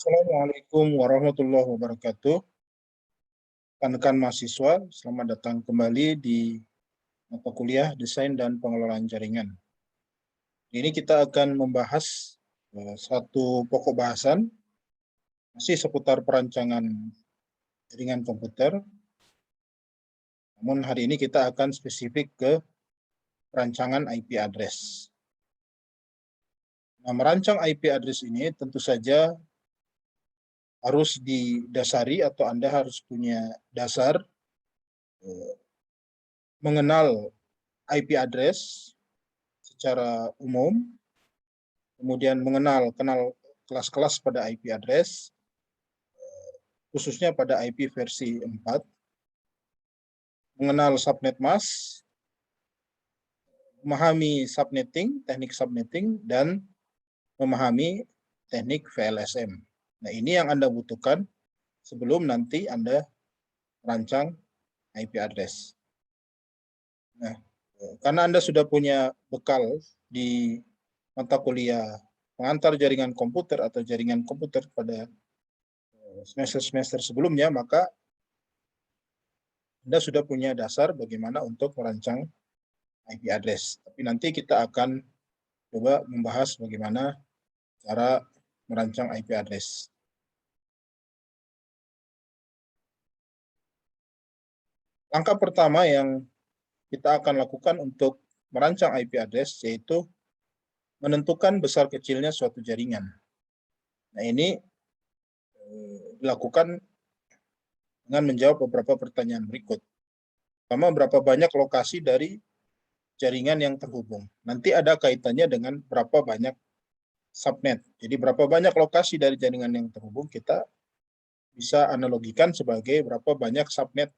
Assalamualaikum warahmatullahi wabarakatuh. Rekan-rekan mahasiswa, selamat datang kembali di mata kuliah Desain dan Pengelolaan Jaringan. Ini kita akan membahas satu pokok bahasan masih seputar perancangan jaringan komputer. Namun hari ini kita akan spesifik ke perancangan IP address. Nah, merancang IP address ini tentu saja harus didasari atau Anda harus punya dasar mengenal IP address secara umum, kemudian mengenal kelas-kelas pada IP address, khususnya pada IP versi 4, mengenal subnet mask, memahami subnetting, teknik subnetting, dan memahami teknik VLSM. Nah, ini yang Anda butuhkan sebelum nanti Anda merancang IP address. Nah, karena Anda sudah punya bekal di mata kuliah pengantar jaringan komputer atau jaringan komputer pada semester-semester sebelumnya, maka Anda sudah punya dasar bagaimana untuk merancang IP address. Tapi nanti kita akan coba membahas bagaimana cara merancang IP address. Langkah pertama yang kita akan lakukan untuk merancang IP address yaitu menentukan besar kecilnya suatu jaringan. Nah, ini dilakukan dengan menjawab beberapa pertanyaan berikut. Pertama, berapa banyak lokasi dari jaringan yang terhubung. Nanti ada kaitannya dengan berapa banyak subnet. Jadi berapa banyak lokasi dari jaringan yang terhubung kita bisa analogikan sebagai berapa banyak subnet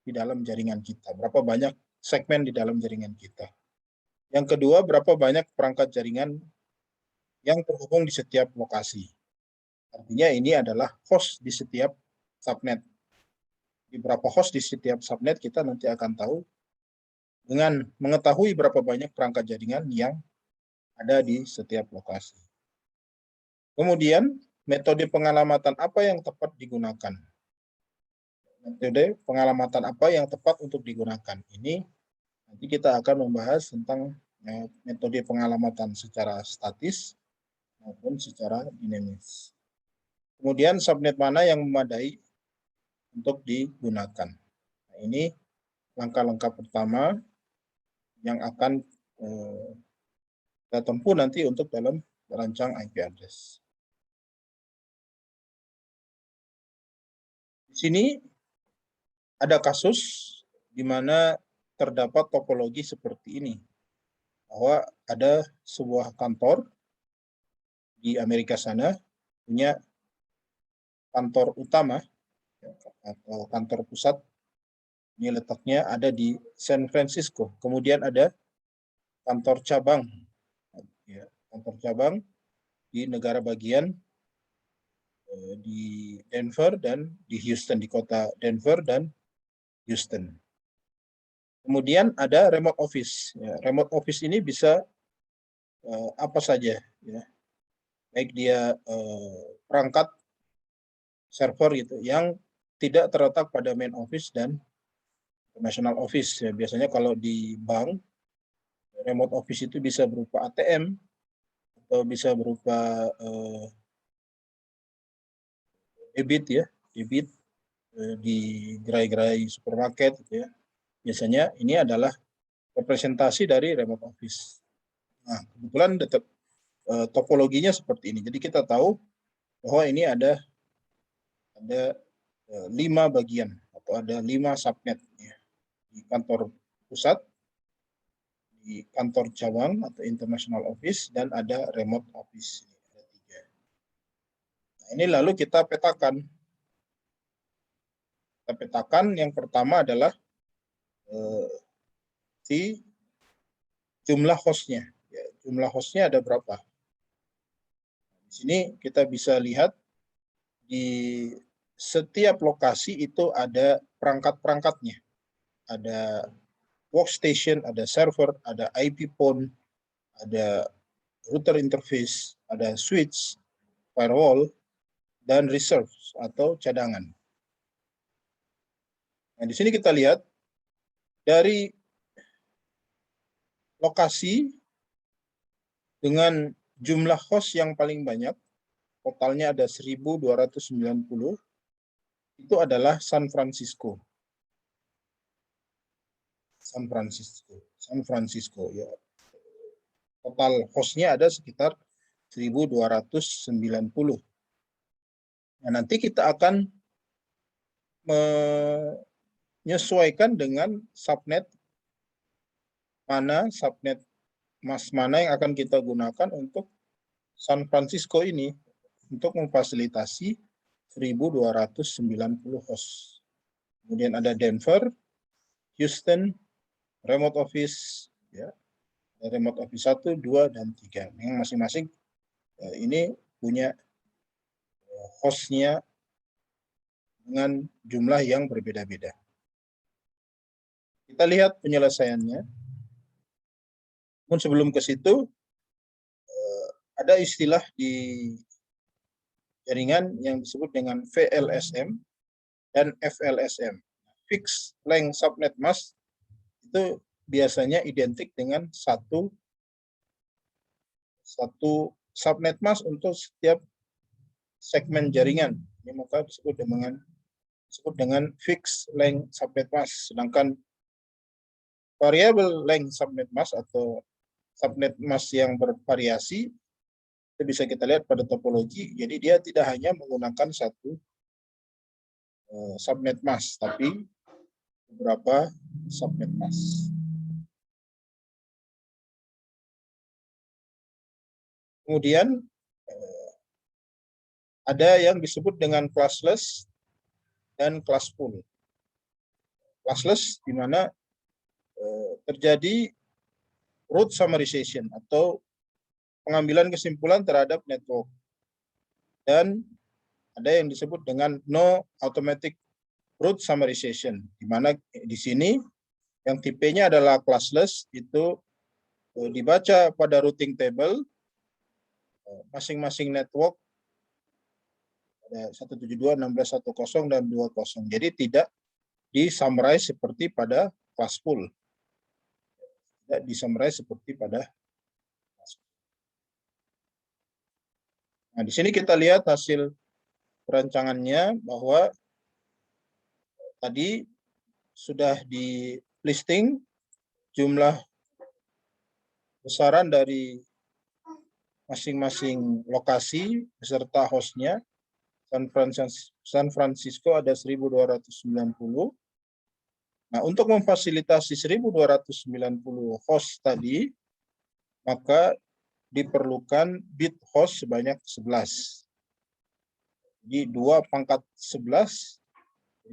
di dalam jaringan kita, berapa banyak segmen di dalam jaringan kita. Yang kedua, berapa banyak perangkat jaringan yang terhubung di setiap lokasi. Artinya ini adalah host di setiap subnet. Di berapa host di setiap subnet kita nanti akan tahu dengan mengetahui berapa banyak perangkat jaringan yang ada di setiap lokasi. Kemudian, metode pengalamatan apa yang tepat digunakan? Metode pengalamatan apa yang tepat untuk digunakan? Ini nanti kita akan membahas tentang metode pengalamatan secara statis maupun secara dinamis. Kemudian subnet mana yang memadai untuk digunakan? Nah, ini langkah-langkah pertama yang akan kita tempuh nanti untuk dalam merancang IP address. Di sini ada kasus di mana terdapat topologi seperti ini, bahwa ada sebuah kantor di Amerika sana punya kantor utama atau kantor pusat, ini letaknya ada di San Francisco. Kemudian ada kantor cabang, kantor cabang di negara bagian di Denver dan di Houston, di kota Denver dan Houston. Kemudian ada remote office. Remote office ini bisa apa saja, ya. Baik dia perangkat server gitu yang tidak terletak pada main office dan international office. Ya, biasanya kalau di bank remote office itu bisa berupa ATM atau bisa berupa debit, ya, debit di gerai-gerai supermarket gitu ya. Biasanya ini adalah representasi dari remote office. Nah, kebetulan topologinya seperti ini. Jadi kita tahu bahwa ini ada 5 bagian atau ada 5 subnet, ya. Di kantor pusat, di kantor cabang atau international office, dan ada remote office. Ada 3. Nah, ini lalu kita petakan. Kita petakan yang pertama adalah si jumlah hostnya. Ya, jumlah hostnya ada berapa? Di sini kita bisa lihat di setiap lokasi itu ada perangkat-perangkatnya. Ada workstation, ada server, ada IP phone, ada router interface, ada switch, firewall, dan reserve atau cadangan. Nah, di sini kita lihat dari lokasi dengan jumlah host yang paling banyak, totalnya ada 1.290, itu adalah San Francisco. San Francisco ya. Total hostnya ada sekitar 1.290. Nah, nanti kita akan menyesuaikan dengan subnet mana yang akan kita gunakan untuk San Francisco ini untuk memfasilitasi 1.290 host. Kemudian ada Denver, Houston, remote office, ya, remote office 1, 2, dan 3. Yang masing-masing ini punya hostnya dengan jumlah yang berbeda-beda. Kita lihat penyelesaiannya. Namun sebelum ke situ, ada istilah di jaringan yang disebut dengan VLSM dan FLSM. Fixed Length Subnet Mask itu biasanya identik dengan satu subnet mask untuk setiap segmen jaringan. Ini maka disebut dengan fixed length subnet mask. Sedangkan variable length subnet mask atau subnet mask yang bervariasi itu bisa kita lihat pada topologi. Jadi dia tidak hanya menggunakan satu subnet mask, tapi beberapa subnet mask. Kemudian ada yang disebut dengan classless dan classful. Classless di mana terjadi root summarization atau pengambilan kesimpulan terhadap network. Dan ada yang disebut dengan no automatic root summarization, di mana di sini yang tipenya adalah classless, itu dibaca pada routing table masing-masing network ada 172.16.10 dan 20. Jadi tidak disummarize seperti pada classful. Tidak disummarize seperti pada classful. Nah, di sini kita lihat hasil perancangannya bahwa tadi sudah di listing jumlah besaran dari masing-masing lokasi beserta hostnya. San Francisco ada 1.290. Nah, untuk memfasilitasi 1.290 host tadi, maka diperlukan bit host sebanyak 11. Jadi 2 pangkat 11,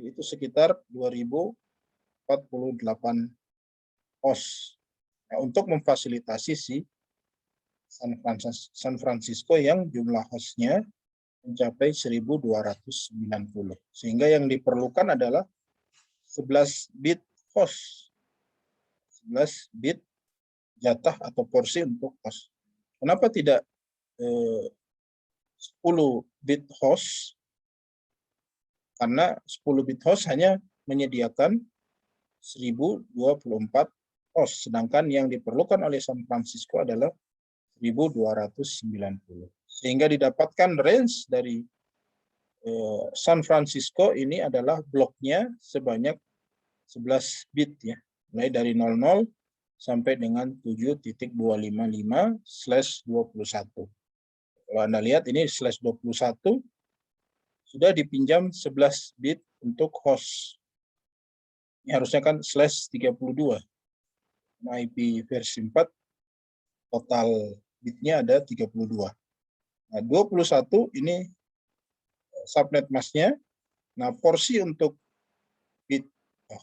itu sekitar 2.048 host. Nah, untuk memfasilitasi si San Francisco yang jumlah hostnya mencapai 1.290. Sehingga yang diperlukan adalah 11 bit host. 11 bit jatah atau porsi untuk host. Kenapa tidak 10 bit host? Karena 10 bit host hanya menyediakan 1.024 host. Sedangkan yang diperlukan oleh San Francisco adalah 1.290. Sehingga didapatkan range dari San Francisco ini adalah bloknya sebanyak 11 bit ya. Mulai dari 00 sampai dengan 7.255/21. Kalau Anda lihat ini /21 sudah dipinjam 11 bit untuk host. Ini harusnya kan /32. Nah, IP versi 4 total bitnya ada 32. Nah, 21 ini subnet masknya. Nah, porsi untuk bit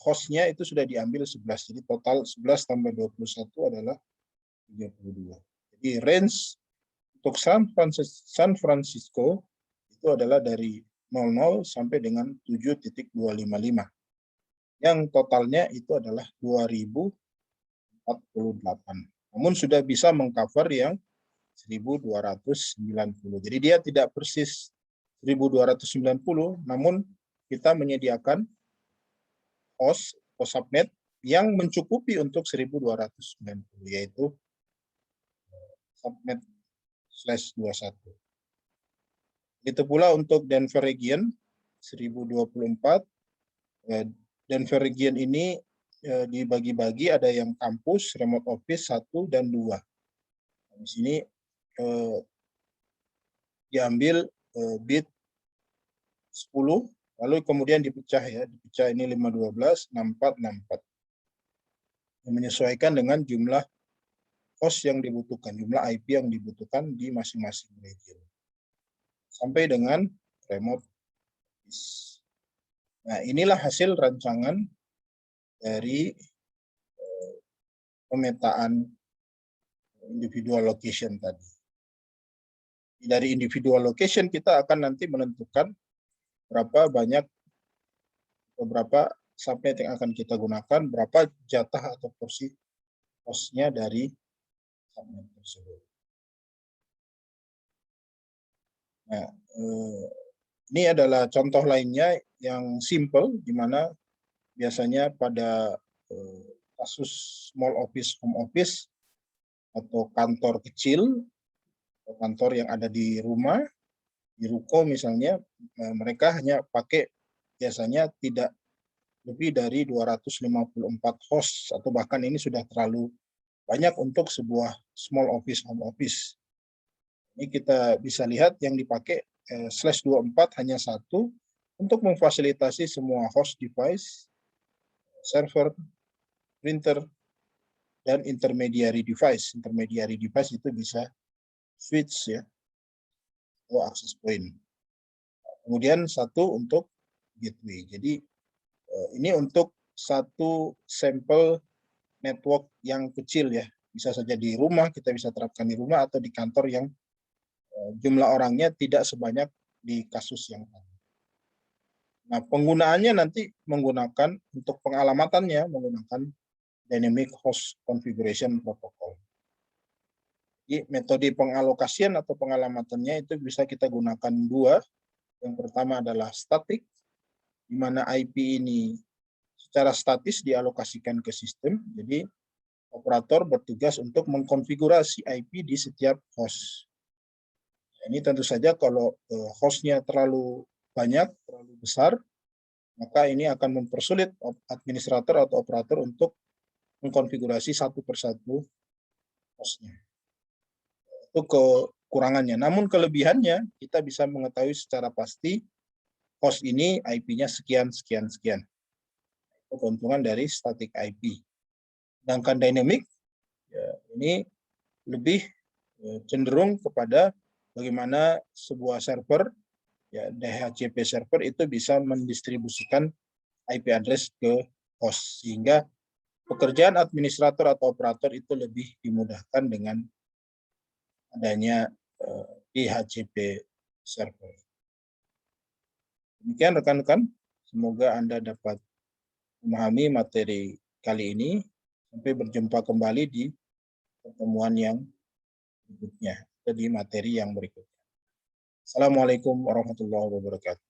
hostnya itu sudah diambil 11. Jadi total 11 tambah 21 adalah 32. Jadi range untuk San Francisco itu adalah dari 00 sampai dengan 7.255. Yang totalnya itu adalah 2.048. Namun sudah bisa mengcover yang 1.290. Jadi dia tidak persis 1290, namun kita menyediakan host atau subnet yang mencukupi untuk 1290, yaitu subnet /21. Itu pula untuk Denver region 1024. Denver region ini dibagi-bagi, ada yang kampus, remote office 1 dan 2. Di sini diambil bit 10, lalu kemudian dipecah ya, dipecah ini 512, 64, 64. Yang menyesuaikan dengan jumlah host yang dibutuhkan, jumlah IP yang dibutuhkan di masing-masing region. Sampai dengan remote office. Nah, inilah hasil rancangan dari pemetaan individual location tadi. Dari individual location kita akan nanti menentukan berapa banyak, beberapa subnet yang akan kita gunakan, berapa jatah atau porsi hostnya dari subnet tersebut. Nah, ini adalah contoh lainnya yang simple, di mana biasanya pada kasus small office, home office, atau kantor kecil, atau kantor yang ada di rumah, di ruko misalnya, mereka hanya pakai biasanya tidak lebih dari 254 host, atau bahkan ini sudah terlalu banyak untuk sebuah small office, home office. Ini kita bisa lihat yang dipakai /24 hanya 1 untuk memfasilitasi semua host device, server, printer, dan intermediary device. Intermediary device itu bisa switch ya, atau access point. Kemudian 1 untuk gateway. Jadi ini untuk satu sampel network yang kecil ya. Bisa saja di rumah, kita bisa terapkan di rumah, atau di kantor yang jumlah orangnya tidak sebanyak di kasus yang tadi. Nah, penggunaannya nanti menggunakan, untuk pengalamatannya menggunakan Dynamic Host Configuration Protocol. Jadi metode pengalokasian atau pengalamatannya itu bisa kita gunakan 2. Yang pertama adalah static, di mana IP ini secara statis dialokasikan ke sistem. Jadi operator bertugas untuk mengkonfigurasi IP di setiap host. Ini tentu saja kalau hostnya terlalu banyak, terlalu besar, maka ini akan mempersulit administrator atau operator untuk mengkonfigurasi satu persatu hostnya. Itu kekurangannya. Namun kelebihannya, kita bisa mengetahui secara pasti host ini IP-nya sekian, sekian, sekian. Itu keuntungan dari static IP. Sedangkan dynamic, ya, ini lebih cenderung kepada bagaimana sebuah server, ya, DHCP server itu bisa mendistribusikan IP address ke host, sehingga pekerjaan administrator atau operator itu lebih dimudahkan dengan adanya DHCP server. Demikian rekan-rekan, semoga Anda dapat memahami materi kali ini. Sampai berjumpa kembali di pertemuan yang berikutnya, atau di materi yang berikutnya. Assalamualaikum warahmatullahi wabarakatuh.